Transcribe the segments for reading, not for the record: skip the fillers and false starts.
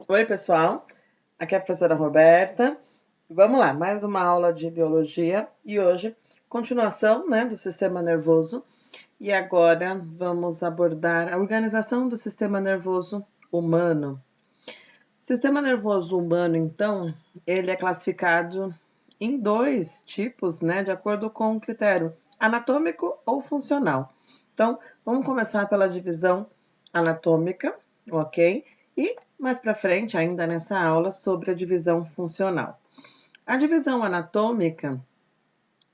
Oi, pessoal. Aqui é a professora Roberta. Vamos lá, mais uma aula de biologia e hoje, continuação, né, do sistema nervoso. E agora vamos abordar a organização do sistema nervoso humano. O sistema nervoso humano, então, ele é classificado em dois tipos, né, de acordo com o critério anatômico ou funcional. Então, vamos começar pela divisão anatômica, ok? E mais para frente, ainda nessa aula, sobre a divisão funcional. A divisão anatômica,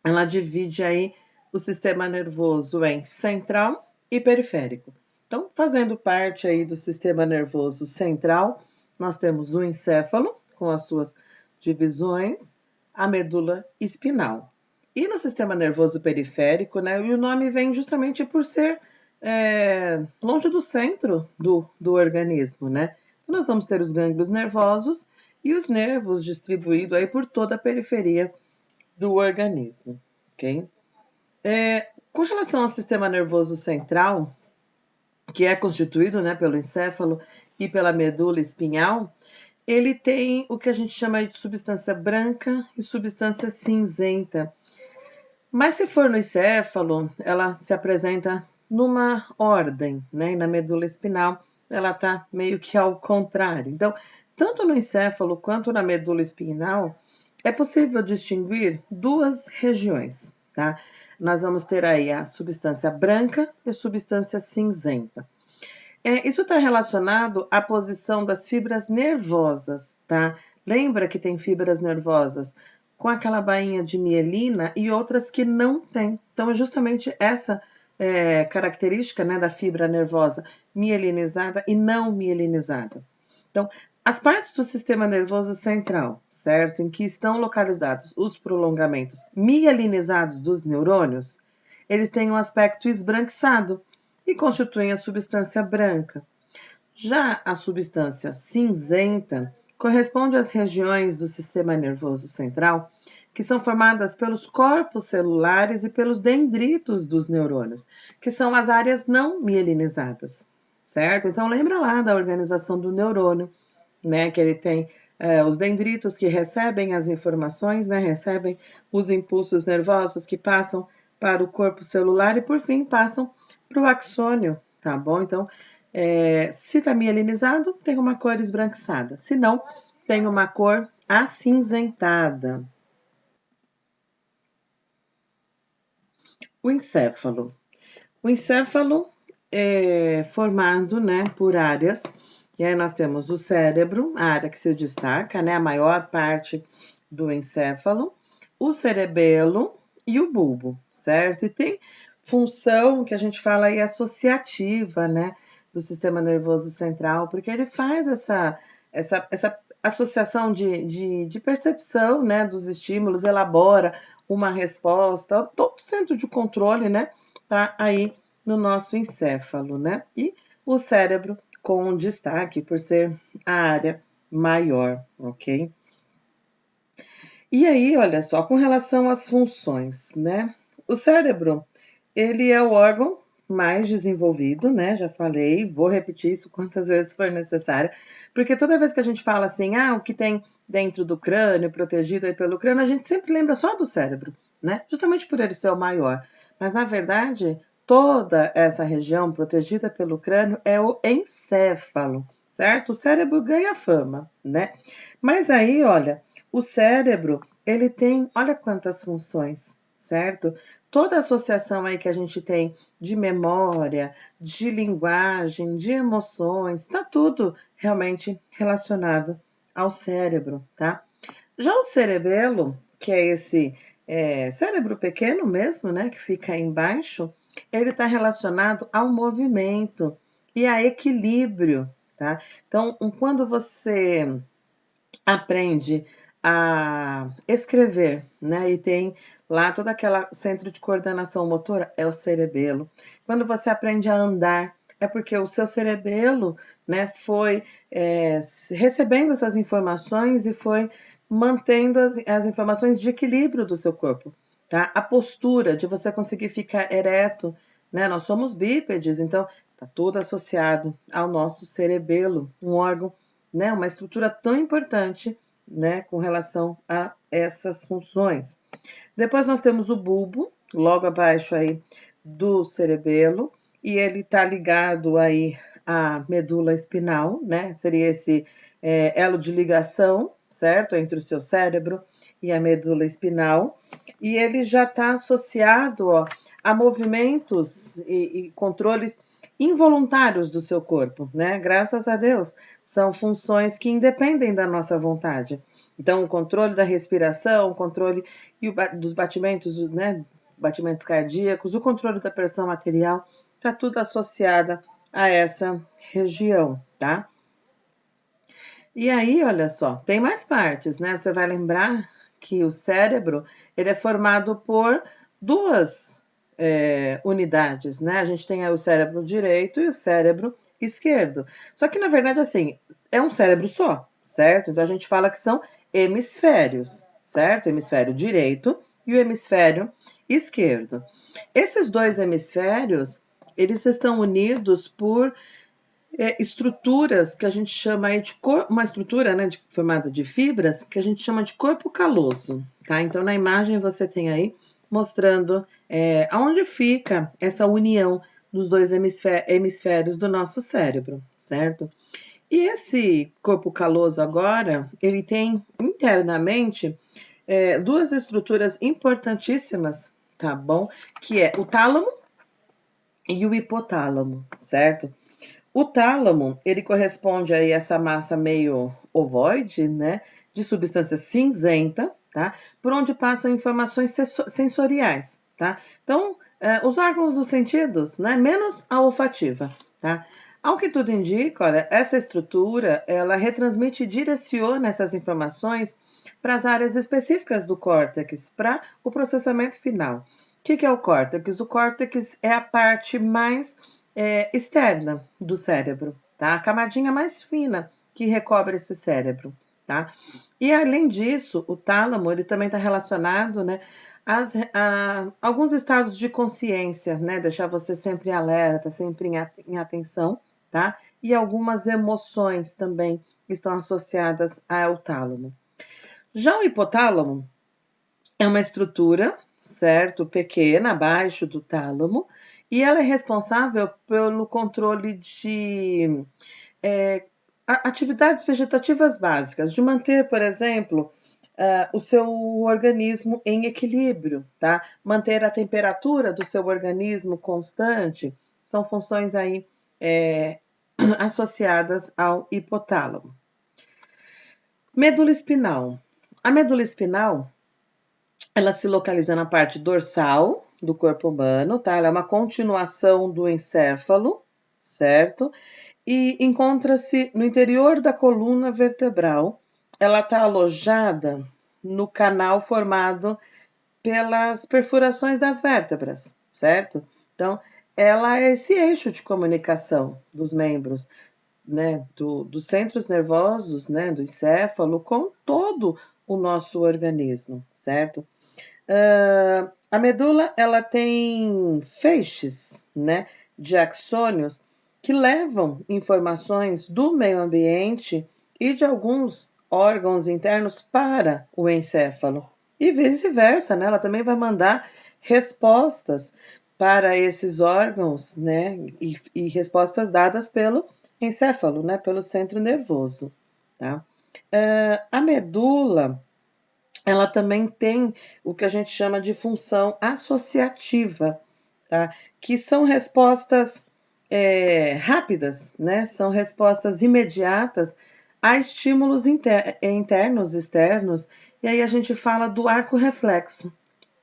ela divide aí o sistema nervoso em central e periférico. Então, fazendo parte aí do sistema nervoso central, nós temos o encéfalo, com as suas divisões, a medula espinal. E no sistema nervoso periférico, né, o nome vem justamente por ser longe do centro do organismo, né? Então, nós vamos ter os gânglios nervosos e os nervos distribuídos aí por toda a periferia do organismo, ok? Com relação ao sistema nervoso central, que é constituído, né, pelo encéfalo e pela medula espinhal, ele tem o que a gente chama de substância branca e substância cinzenta. Mas se for no encéfalo, ela se apresenta numa ordem, né? E na medula espinal, ela está meio que ao contrário. Então, tanto no encéfalo quanto na medula espinal, é possível distinguir duas regiões, tá? Nós vamos ter aí a substância branca e a substância cinzenta. Isso está relacionado à posição das fibras nervosas, tá? Lembra que tem fibras nervosas com aquela bainha de mielina e outras que não tem. Então, é justamente essa característica, né, da fibra nervosa mielinizada e não mielinizada. Então, as partes do sistema nervoso central, certo? Em que estão localizados os prolongamentos mielinizados dos neurônios, eles têm um aspecto esbranquiçado e constituem a substância branca. Já a substância cinzenta corresponde às regiões do sistema nervoso central que são formadas pelos corpos celulares e pelos dendritos dos neurônios, que são as áreas não mielinizadas, certo? Então lembra lá da organização do neurônio, né? Que ele tem os dendritos que recebem as informações, né? Recebem os impulsos nervosos que passam para o corpo celular e por fim passam para o axônio, tá bom? Então, se está mielinizado, tem uma cor esbranquiçada. Se não, tem uma cor acinzentada. O encéfalo. O encéfalo é formado, né, por áreas. E aí nós temos o cérebro, a área que se destaca, né, a maior parte do encéfalo, o cerebelo e o bulbo, certo? E tem função que a gente fala aí associativa, né, do sistema nervoso central, porque ele faz essa associação de percepção, né, dos estímulos, elabora uma resposta, todo centro de controle, né, tá aí no nosso encéfalo, né? E o cérebro com destaque por ser a área maior, ok? E aí, olha só, com relação às funções, né? O cérebro, ele é o órgão mais desenvolvido, né? Já falei, vou repetir isso quantas vezes for necessário, porque toda vez que a gente fala assim, o que tem dentro do crânio, protegido aí pelo crânio, a gente sempre lembra só do cérebro, né? Justamente por ele ser o maior. Mas, na verdade, toda essa região protegida pelo crânio é o encéfalo, certo? O cérebro ganha fama, né? Mas aí, olha, o cérebro, ele tem, olha quantas funções, certo? Toda a associação aí que a gente tem de memória, de linguagem, de emoções, está tudo realmente relacionado ao cérebro, tá? Já o cerebelo, que é esse cérebro pequeno mesmo, né, que fica embaixo, ele está relacionado ao movimento e a equilíbrio, tá? Então, quando você aprende a escrever, né? E tem lá todo aquele centro de coordenação motora, é o cerebelo. Quando você aprende a andar, é porque o seu cerebelo, né, foi recebendo essas informações e foi mantendo as informações de equilíbrio do seu corpo, tá? A postura de você conseguir ficar ereto, né? Nós somos bípedes, então tá tudo associado ao nosso cerebelo, um órgão né, uma estrutura tão importante, né, com relação a essas funções. Depois nós temos o bulbo, logo abaixo aí do cerebelo, e ele está ligado aí à medula espinal, né? Seria esse elo de ligação, certo? Entre o seu cérebro e a medula espinal. E ele já está associado, ó, a movimentos e controles involuntários do seu corpo, né? Graças a Deus, são funções que independem da nossa vontade. Então, o controle da respiração, o controle dos batimentos, né? Batimentos cardíacos, o controle da pressão arterial, está tudo associado a essa região, tá? E aí, olha só, tem mais partes, né? Você vai lembrar que o cérebro, ele é formado por duas unidades, né? A gente tem aí o cérebro direito e o cérebro esquerdo. Só que, na verdade, assim, é um cérebro só, certo? Então, a gente fala que são hemisférios, certo? O hemisfério direito e o hemisfério esquerdo. Esses dois hemisférios, eles estão unidos por estruturas que a gente chama aí de uma estrutura, né, formada de fibras que a gente chama de corpo caloso, tá? Então na imagem você tem aí mostrando aonde fica essa união dos dois hemisférios do nosso cérebro, certo? E esse corpo caloso agora, ele tem internamente duas estruturas importantíssimas, tá bom? Que é o tálamo e o hipotálamo, certo? O tálamo, ele corresponde aí a essa massa meio ovoide, né, de substância cinzenta, tá, por onde passam informações sensoriais, tá. Então, os órgãos dos sentidos, né, menos a olfativa, tá. Ao que tudo indica, olha, essa estrutura, ela retransmite e direciona essas informações para as áreas específicas do córtex, para o processamento final. O que é o córtex? O córtex é a parte mais externa do cérebro, tá? A camadinha mais fina que recobre esse cérebro, tá? E além disso, o tálamo, ele também está relacionado, né, a alguns estados de consciência, né? Deixar você sempre alerta, sempre em atenção, tá? E algumas emoções também estão associadas ao tálamo. Já o hipotálamo é uma estrutura, certo, pequena, abaixo do tálamo, e ela é responsável pelo controle de atividades vegetativas básicas, de manter, por exemplo, o seu organismo em equilíbrio, tá? Manter a temperatura do seu organismo constante, são funções aí associadas ao hipotálamo. Medula espinal. A medula espinal, ela se localiza na parte dorsal do corpo humano, tá? Ela é uma continuação do encéfalo, certo? E encontra-se no interior da coluna vertebral. Ela está alojada no canal formado pelas perfurações das vértebras, certo? Então, ela é esse eixo de comunicação dos membros, né, dos centros nervosos, né, do encéfalo, com todo o nosso organismo, certo? A medula, ela tem feixes, né, de axônios que levam informações do meio ambiente e de alguns órgãos internos para o encéfalo. E vice-versa, né? Ela também vai mandar respostas para esses órgãos, né? E respostas dadas pelo encéfalo, né? Pelo centro nervoso, tá? A medula, ela também tem o que a gente chama de função associativa, tá? Que são respostas rápidas, né? São respostas imediatas a estímulos internos, externos, e aí a gente fala do arco reflexo,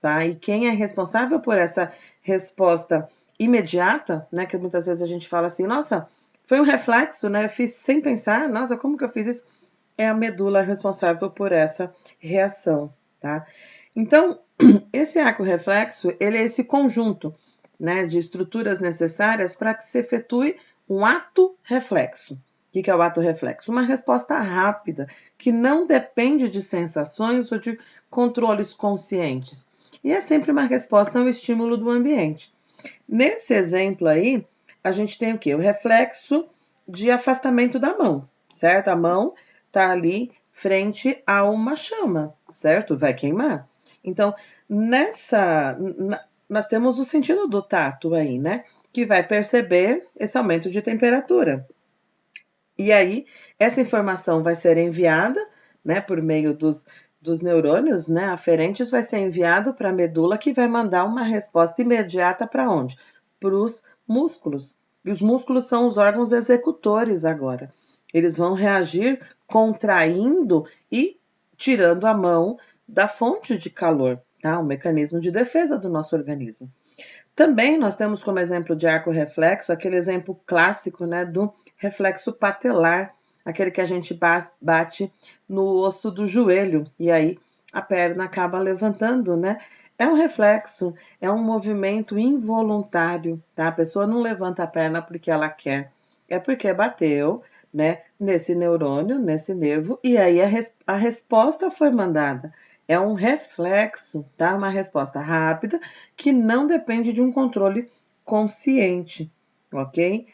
tá? E quem é responsável por essa resposta imediata, né? Que muitas vezes a gente fala assim, nossa, foi um reflexo, né? Eu fiz sem pensar, nossa, como que eu fiz isso? É a medula responsável por essa reação, tá? Então, esse arco reflexo, ele é esse conjunto, né, de estruturas necessárias para que se efetue um ato reflexo. O que é o ato reflexo? Uma resposta rápida, que não depende de sensações ou de controles conscientes. E é sempre uma resposta ao estímulo do ambiente. Nesse exemplo aí, a gente tem o quê? O reflexo de afastamento da mão, certo? A mão tá ali frente a uma chama, certo? Vai queimar. Então, nós temos o sentido do tato aí, né? Que vai perceber esse aumento de temperatura. E aí, essa informação vai ser enviada, né, por meio dos neurônios, né, aferentes, vai ser enviado para a medula, que vai mandar uma resposta imediata para onde? Para os músculos. E os músculos são os órgãos executores agora. Eles vão reagir contraindo e tirando a mão da fonte de calor, tá? Um mecanismo de defesa do nosso organismo. Também nós temos como exemplo de arco reflexo aquele exemplo clássico, né, do reflexo patelar, aquele que a gente bate no osso do joelho e aí a perna acaba levantando, né? É um reflexo, é um movimento involuntário, tá? A pessoa não levanta a perna porque ela quer, é porque bateu, né, nesse neurônio, nesse nervo, e aí a resposta foi mandada. É um reflexo, tá? Uma resposta rápida que não depende de um controle consciente, ok?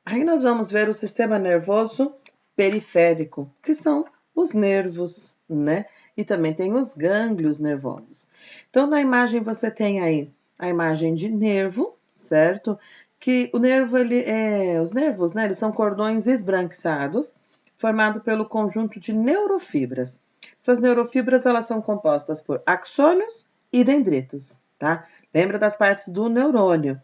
Aí nós vamos ver o sistema nervoso periférico, que são os nervos, né? E também tem os gânglios nervosos. Então, na imagem você tem aí a imagem de nervo, certo? Que o nervo, os nervos, né? Eles são cordões esbranquiçados, formado pelo conjunto de neurofibras. Essas neurofibras, elas são compostas por axônios e dendritos, tá? Lembra das partes do neurônio.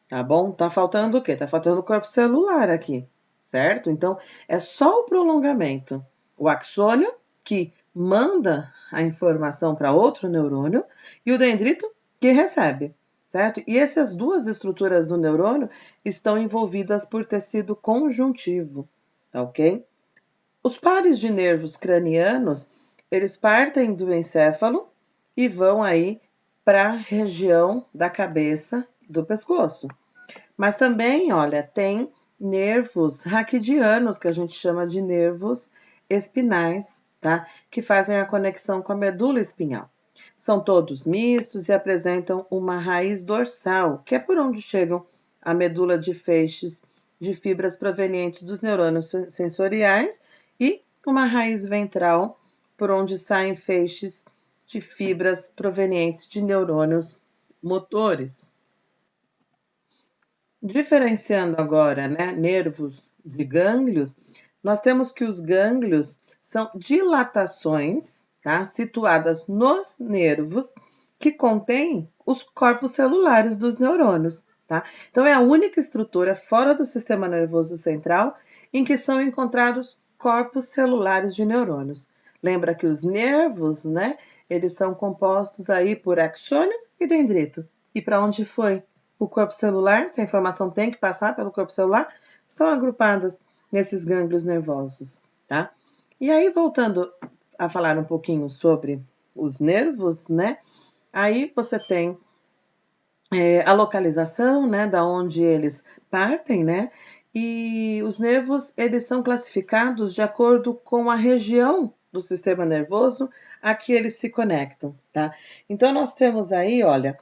Tá bom? Tá faltando o quê? Tá faltando o corpo celular aqui, certo? Então, é só o prolongamento. O axônio, que manda a informação para outro neurônio, e o dendrito, que recebe, certo? E essas duas estruturas do neurônio estão envolvidas por tecido conjuntivo, tá ok? Os pares de nervos cranianos, eles partem do encéfalo e vão aí para a região da cabeça do pescoço. Mas também, olha, tem nervos raquidianos, que a gente chama de nervos espinais, tá? Que fazem a conexão com a medula espinhal. São todos mistos e apresentam uma raiz dorsal, que é por onde chegam a medula de feixes de fibras provenientes dos neurônios sensoriais e uma raiz ventral, por onde saem feixes de fibras provenientes de neurônios motores. Diferenciando agora, né, nervos de gânglios, nós temos que os gânglios são dilatações, tá, situadas nos nervos que contêm os corpos celulares dos neurônios, tá? Então é a única estrutura fora do sistema nervoso central em que são encontrados corpos celulares de neurônios. Lembra que os nervos, né, eles são compostos aí por axônio e dendrito. E para onde foi o corpo celular, se a informação tem que passar pelo corpo celular, estão agrupadas nesses gânglios nervosos, tá? E aí, voltando a falar um pouquinho sobre os nervos, né? Aí você tem a localização, né, da onde eles partem, né? E os nervos, eles são classificados de acordo com a região do sistema nervoso a que eles se conectam, tá? Então, nós temos aí, olha,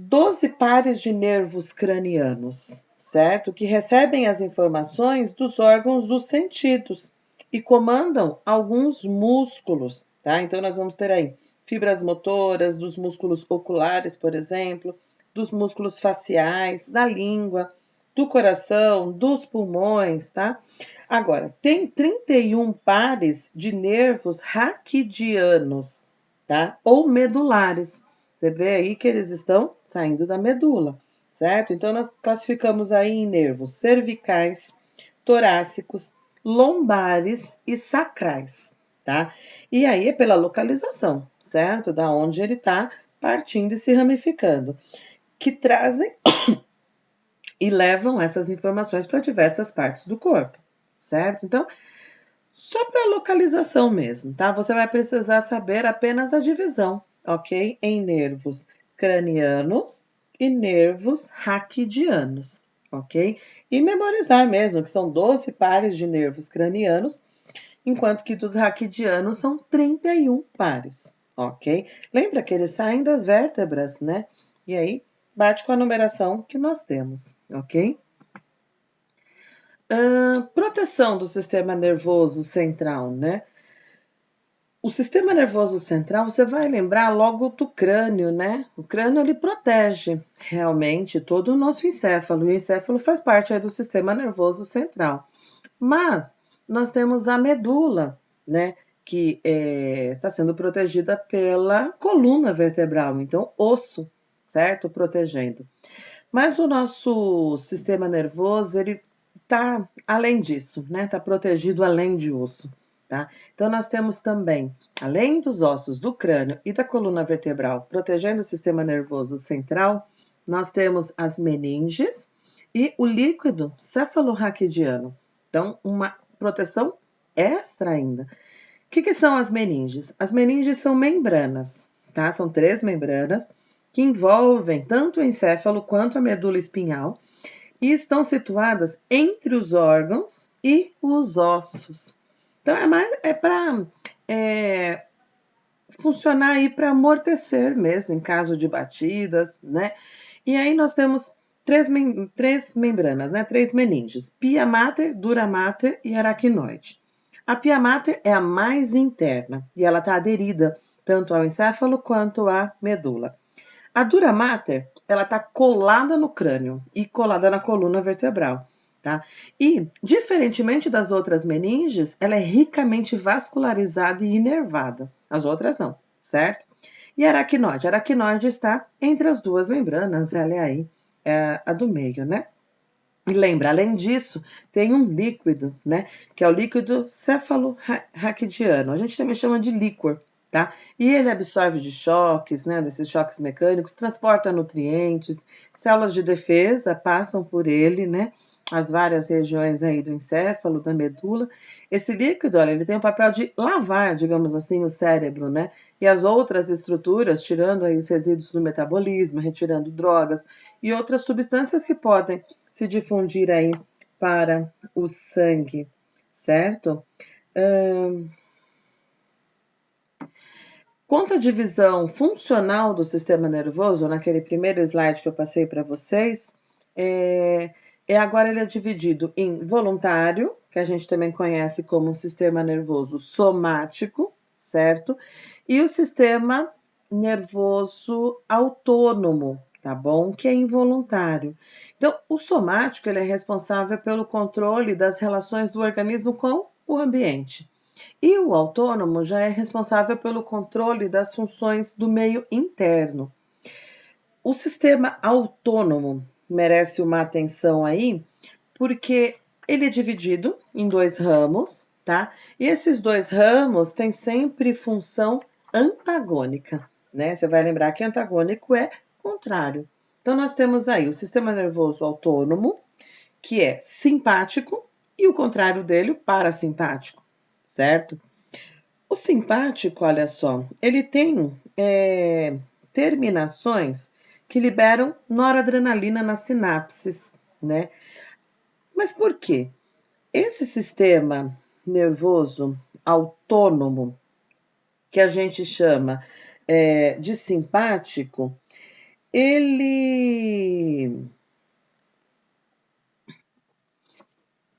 12 pares de nervos cranianos, certo? Que recebem as informações dos órgãos dos sentidos e comandam alguns músculos, tá? Então, nós vamos ter aí fibras motoras dos músculos oculares, por exemplo, dos músculos faciais, da língua, do coração, dos pulmões, tá? Agora, tem 31 pares de nervos raquidianos, tá? Ou medulares. Você vê aí que eles estão saindo da medula, certo? Então, nós classificamos aí em nervos cervicais, torácicos, lombares e sacrais, tá? E aí é pela localização, certo? Da onde ele está partindo e se ramificando, que trazem e levam essas informações para diversas partes do corpo, certo? Então, só para localização mesmo, tá? Você vai precisar saber apenas a divisão, ok? Em nervos cranianos e nervos raquidianos, ok? E memorizar mesmo, que são 12 pares de nervos cranianos, enquanto que dos raquidianos são 31 pares, ok? Lembra que eles saem das vértebras, né? E aí, bate com a numeração que nós temos, ok? Proteção do sistema nervoso central, né? O sistema nervoso central, você vai lembrar logo do crânio, né? O crânio, ele protege realmente todo o nosso encéfalo, e o encéfalo faz parte aí do sistema nervoso central. Mas nós temos a medula, né? Que está sendo protegida pela coluna vertebral, então osso, certo? Protegendo. Mas o nosso sistema nervoso, ele tá além disso, né? Tá protegido além de osso, tá? Então nós temos também, além dos ossos do crânio e da coluna vertebral, protegendo o sistema nervoso central, nós temos as meninges e o líquido cefalorraquidiano. Então, uma proteção extra ainda. O que são as meninges? As meninges são membranas, tá? São 3 membranas que envolvem tanto o encéfalo quanto a medula espinhal e estão situadas entre os órgãos e os ossos. Então, é para funcionar aí para amortecer mesmo, em caso de batidas, né? E aí nós temos três membranas, né? 3 meninges: pia mater, dura mater e aracnoide. A pia mater é a mais interna e ela está aderida tanto ao encéfalo quanto à medula. A dura mater, ela está colada no crânio e colada na coluna vertebral, tá? E, diferentemente das outras meninges, ela é ricamente vascularizada e inervada. As outras não, certo? E a aracnoide? A aracnoide está entre as 2 membranas, ela é aí a do meio, né? E lembra, além disso, tem um líquido, né? Que é o líquido cefalorraquidiano. A gente também chama de líquor, tá? E ele absorve de choques, né? Desses choques mecânicos, transporta nutrientes, células de defesa passam por ele, né? As várias regiões aí do encéfalo, da medula. Esse líquido, olha, ele tem o papel de lavar, digamos assim, o cérebro, né? E as outras estruturas, tirando aí os resíduos do metabolismo, retirando drogas e outras substâncias que podem se difundir aí para o sangue, certo? Quanto à divisão funcional do sistema nervoso, naquele primeiro slide que eu passei para vocês, agora ele é dividido em voluntário, que a gente também conhece como sistema nervoso somático, certo? E o sistema nervoso autônomo, tá bom? Que é involuntário. Então, o somático ele é responsável pelo controle das relações do organismo com o ambiente. E o autônomo já é responsável pelo controle das funções do meio interno. O sistema autônomo merece uma atenção aí, porque ele é dividido em 2 ramos, tá? E esses 2 ramos têm sempre função antagônica, né? Você vai lembrar que antagônico é contrário. Então, nós temos aí o sistema nervoso autônomo, que é simpático, e o contrário dele, o parasimpático, certo? O simpático, olha só, ele tem terminações que liberam noradrenalina nas sinapses, né? Mas por quê? Esse sistema nervoso autônomo, que a gente chama de simpático, ele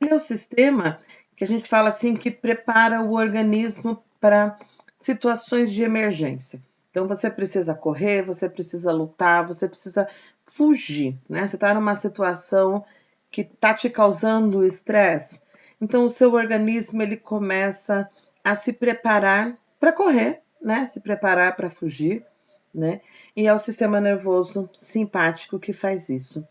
é o sistema que a gente fala assim que prepara o organismo para situações de emergência. Então você precisa correr, você precisa lutar, você precisa fugir, né? Você está numa situação que está te causando estresse. Então o seu organismo ele começa a se preparar para correr, né? Se preparar para fugir, né? E é o sistema nervoso simpático que faz isso.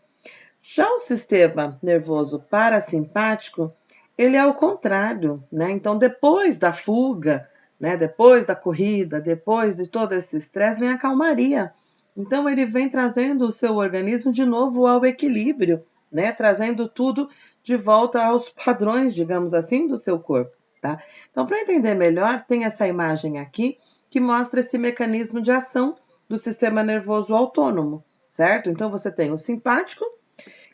Já o sistema nervoso parasimpático, ele é o contrário, né? Então, depois da fuga, né? Depois da corrida, depois de todo esse estresse, vem a calmaria. Então, ele vem trazendo o seu organismo de novo ao equilíbrio, né? Trazendo tudo de volta aos padrões, digamos assim, do seu corpo, tá? Então, para entender melhor, tem essa imagem aqui que mostra esse mecanismo de ação do sistema nervoso autônomo, certo? Então, você tem o simpático,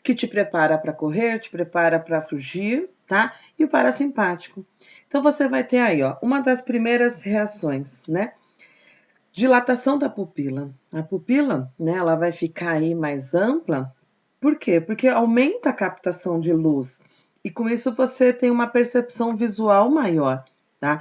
que te prepara para correr, te prepara para fugir, tá? E o parasimpático. Então você vai ter aí, ó, uma das primeiras reações, né? Dilatação da pupila. A pupila, né, ela vai ficar aí mais ampla. Por quê? Porque aumenta a captação de luz e com isso você tem uma percepção visual maior, tá?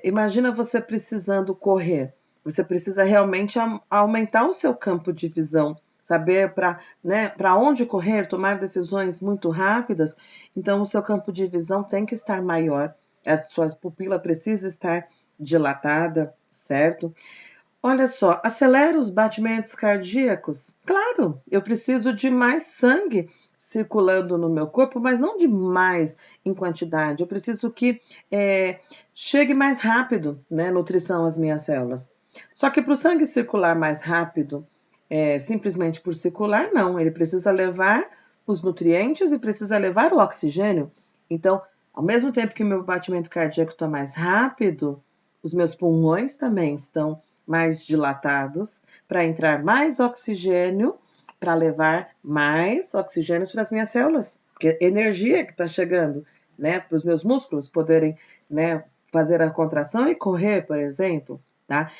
Imagina você precisando correr, você precisa realmente aumentar o seu campo de visão, saber para onde correr, tomar decisões muito rápidas, então o seu campo de visão tem que estar maior, a sua pupila precisa estar dilatada, certo? Olha só, acelera os batimentos cardíacos? Claro, eu preciso de mais sangue circulando no meu corpo, mas não de mais em quantidade. Eu preciso que chegue mais rápido, né, nutrição às minhas células. Só que para o sangue circular mais rápido, simplesmente por circular, não. Ele precisa levar os nutrientes e precisa levar o oxigênio. Então, ao mesmo tempo que o meu batimento cardíaco está mais rápido, os meus pulmões também estão mais dilatados, para entrar mais oxigênio, para levar mais oxigênio para as minhas células, que energia que está chegando, né, para os meus músculos poderem, né, fazer a contração e correr, por exemplo, tá?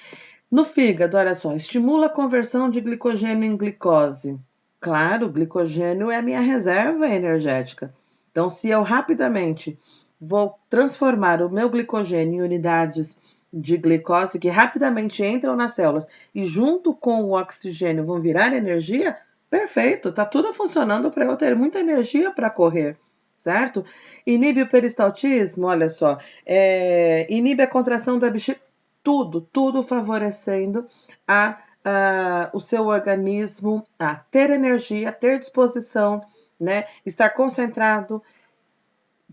No fígado, olha só, estimula a conversão de glicogênio em glicose. Claro, o glicogênio é a minha reserva energética. Então, se eu rapidamente vou transformar o meu glicogênio em unidades de glicose que rapidamente entram nas células e junto com o oxigênio vão virar energia, perfeito, tá tudo funcionando para eu ter muita energia para correr, certo? Inibe o peristaltismo, olha só, inibe a contração da bexiga, tudo favorecendo o seu organismo a ter energia, ter disposição, né? Estar concentrado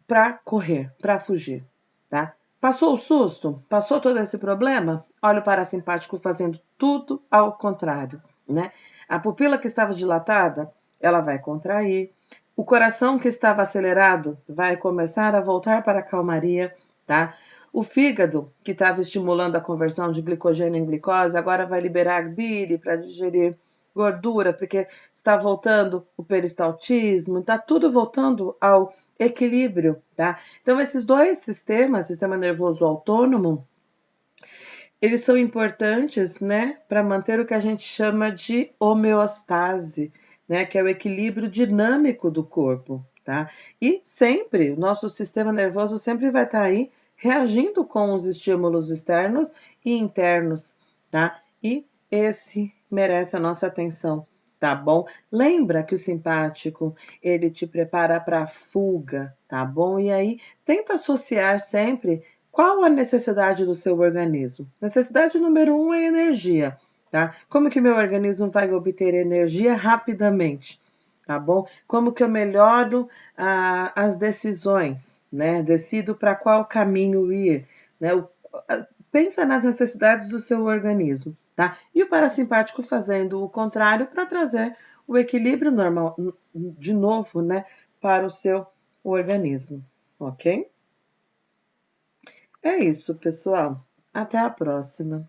para correr, para fugir, tá? Passou o susto? Passou todo esse problema? Olha o parasimpático fazendo tudo ao contrário, né? A pupila que estava dilatada, ela vai contrair. O coração que estava acelerado vai começar a voltar para a calmaria, tá? O fígado, que estava estimulando a conversão de glicogênio em glicose, agora vai liberar bile para digerir gordura, porque está voltando o peristaltismo, está tudo voltando ao equilíbrio, tá? Então, esses dois sistemas, sistema nervoso autônomo, eles são importantes, né, para manter o que a gente chama de homeostase, né, que é o equilíbrio dinâmico do corpo, tá? E sempre, o nosso sistema nervoso sempre vai estar aí reagindo com os estímulos externos e internos, tá? E esse merece a nossa atenção, tá bom? Lembra que o simpático, ele te prepara para a fuga, tá bom? E aí, tenta associar sempre qual a necessidade do seu organismo. Necessidade número 1 é energia, tá? Como que meu organismo vai obter energia rapidamente, tá bom? Como que eu melhoro as decisões, né? Decido para qual caminho ir, né? Pensa nas necessidades do seu organismo, tá? E o parasimpático fazendo o contrário para trazer o equilíbrio normal, de novo, né, para o seu organismo, ok? É isso, pessoal. Até a próxima.